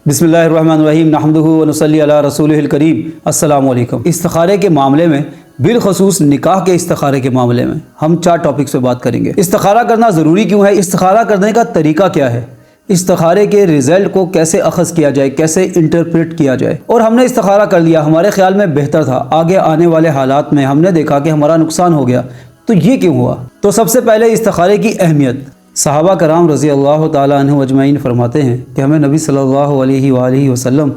بسم اللہ الرحمن الرحیم نحمدہ ونصلی علی رسولہ الکریم۔ السلام علیکم۔ استخارے کے معاملے میں، بالخصوص نکاح کے استخارے کے معاملے میں ہم 4 ٹاپکس پہ بات کریں گے۔ استخارہ کرنا ضروری کیوں ہے؟ استخارہ کرنے کا طریقہ کیا ہے؟ استخارے کے رزلٹ کو کیسے اخذ کیا جائے، کیسے انٹرپریٹ کیا جائے؟ اور ہم نے استخارہ کر لیا، ہمارے خیال میں بہتر تھا، آگے آنے والے حالات میں ہم نے دیکھا کہ ہمارا نقصان ہو گیا، تو یہ کیوں ہوا؟ تو سب سے پہلے استخارے کی اہمیت۔ صحابہ کرام رضی اللہ تعالیٰ عنہ اجمعین فرماتے ہیں کہ ہمیں نبی صلی اللہ علیہ وآلہ وسلم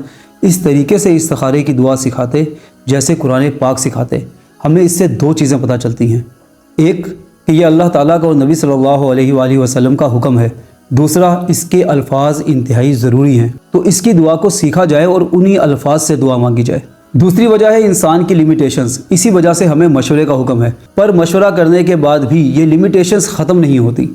اس طریقے سے استخارے کی دعا سکھاتے جیسے قرآن پاک سکھاتے۔ ہمیں اس سے 2 چیزیں پتہ چلتی ہیں، ایک کہ یہ اللہ تعالیٰ کا اور نبی صلی اللہ علیہ وآلہ وسلم کا حکم ہے، دوسرا اس کے الفاظ انتہائی ضروری ہیں، تو اس کی دعا کو سیکھا جائے اور انہی الفاظ سے دعا مانگی جائے۔ دوسری وجہ ہے انسان کی لیمیٹیشنز، اسی وجہ سے ہمیں مشورے کا حکم ہے، پر مشورہ کرنے کے بعد بھی یہ لیمیٹیشنز ختم نہیں ہوتی۔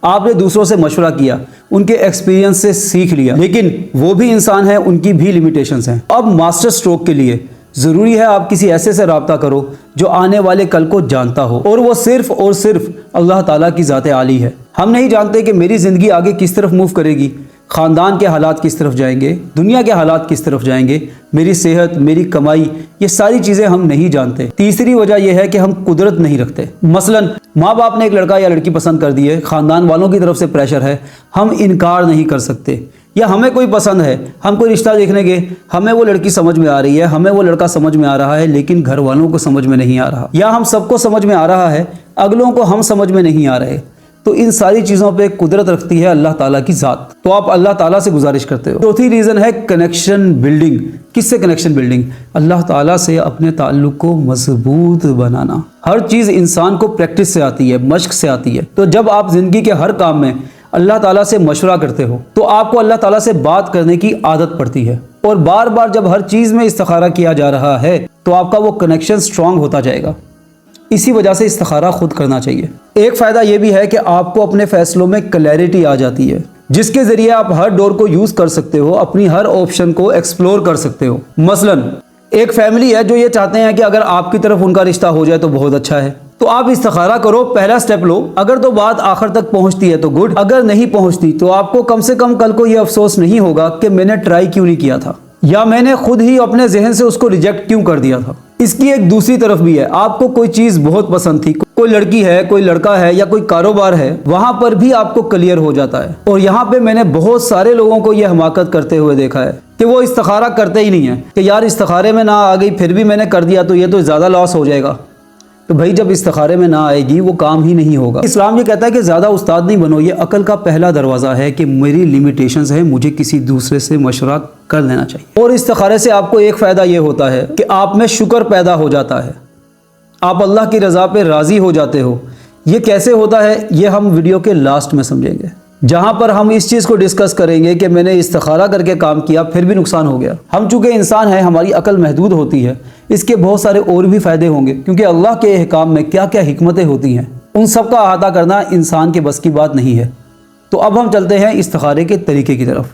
آپ نے دوسروں سے مشورہ کیا، ان کے ایکسپیرینس سے سیکھ لیا، لیکن وہ بھی انسان ہیں، ان کی بھی لیمیٹیشنز ہیں۔ اب ماسٹر سٹروک کے لیے ضروری ہے آپ کسی ایسے سے رابطہ کرو جو آنے والے کل کو جانتا ہو، اور وہ صرف اور صرف اللہ تعالیٰ کی ذات عالی ہے۔ ہم نہیں جانتے کہ میری زندگی آگے کس طرف موو کرے گی، خاندان کے حالات کس طرف جائیں گے، دنیا کے حالات کس طرف جائیں گے، میری صحت، میری کمائی، یہ ساری چیزیں ہم نہیں جانتے۔ تیسری وجہ یہ ہے کہ ہم قدرت نہیں رکھتے۔ مثلا ماں باپ نے ایک لڑکا یا لڑکی پسند کر دی ہے، خاندان والوں کی طرف سے پریشر ہے، ہم انکار نہیں کر سکتے۔ یا ہمیں کوئی پسند ہے، ہم کوئی رشتہ دیکھنے گئے، ہمیں وہ لڑکی سمجھ میں آ رہی ہے، ہمیں وہ لڑکا سمجھ میں آ رہا ہے، لیکن گھر والوں کو سمجھ میں نہیں آ رہا، یا ہم سب کو سمجھ میں آ رہا ہے، اگلوں کو ہم سمجھ میں نہیں آ رہے، تو ان ساری چیزوں پہ قدرت رکھتی ہے اللہ تعالیٰ کی ذات، تو آپ اللہ تعالیٰ سے گزارش کرتے ہو۔ چوتھی ریزن ہے کنیکشن بلڈنگ۔ کس سے کنیکشن بلڈنگ؟ اللہ تعالیٰ سے اپنے تعلق کو مضبوط بنانا۔ ہر چیز انسان کو پریکٹس سے آتی ہے، مشق سے آتی ہے، تو جب آپ زندگی کے ہر کام میں اللہ تعالیٰ سے مشورہ کرتے ہو تو آپ کو اللہ تعالیٰ سے بات کرنے کی عادت پڑتی ہے، اور بار بار جب ہر چیز میں استخارہ کیا جا رہا ہے تو آپ کا وہ کنیکشن سٹرونگ ہوتا جائے گا۔ اسی وجہ سے استخارہ خود کرنا چاہیے۔ ایک فائدہ یہ بھی ہے کہ آپ کو اپنے فیصلوں میں کلیئرٹی آ جاتی ہے، جس کے ذریعے آپ ہر ڈور کو یوز کر سکتے ہو، اپنی ہر آپشن کو ایکسپلور کر سکتے ہو۔ مثلا ایک فیملی ہے جو یہ چاہتے ہیں کہ اگر آپ کی طرف ان کا رشتہ ہو جائے تو بہت اچھا ہے، تو آپ استخارہ کرو، پہلا سٹیپ لو، اگر تو بات آخر تک پہنچتی ہے تو گڈ، اگر نہیں پہنچتی تو آپ کو کم سے کم کل کو یہ افسوس نہیں ہوگا کہ میں نے ٹرائی کیوں نہیں کیا تھا، یا میں نے خود ہی اپنے ذہن سے اس کو ریجیکٹ کیوں کر دیا تھا۔ اس کی ایک دوسری طرف بھی ہے، آپ کو کوئی چیز بہت پسند تھی، کوئی لڑکی ہے، کوئی لڑکا ہے، یا کوئی کاروبار ہے، وہاں پر بھی آپ کو کلیئر ہو جاتا ہے۔ اور یہاں پہ میں نے بہت سارے لوگوں کو یہ حماقت کرتے ہوئے دیکھا ہے کہ وہ استخارہ کرتے ہی نہیں ہیں، کہ یار استخارے میں نہ آ گئی پھر بھی میں نے کر دیا تو یہ تو زیادہ لاس ہو جائے گا۔ تو بھائی جب استخارے میں نہ آئے گی وہ کام ہی نہیں ہوگا۔ اسلام یہ کہتا ہے کہ زیادہ استاد نہیں بنو، یہ عقل کا پہلا دروازہ ہے کہ میری لیمیٹیشنز ہیں، مجھے کسی دوسرے سے مشورہ کر لینا چاہیے۔ اور استخارے سے آپ کو ایک فائدہ یہ ہوتا ہے کہ آپ میں شکر پیدا ہو جاتا ہے، آپ اللہ کی رضا پہ راضی ہو جاتے ہو۔ یہ کیسے ہوتا ہے یہ ہم ویڈیو کے لاسٹ میں سمجھیں گے، جہاں پر ہم اس چیز کو ڈسکس کریں گے کہ میں نے استخارہ کر کے کام کیا پھر بھی نقصان ہو گیا۔ ہم چونکہ انسان ہیں، ہماری عقل محدود ہوتی ہے، اس کے بہت سارے اور بھی فائدے ہوں گے، کیونکہ اللہ کے احکام میں کیا کیا حکمتیں ہوتی ہیں، ان سب کا احاطہ کرنا انسان کے بس کی بات نہیں ہے۔ تو اب ہم چلتے ہیں استخارے کے طریقے کی طرف۔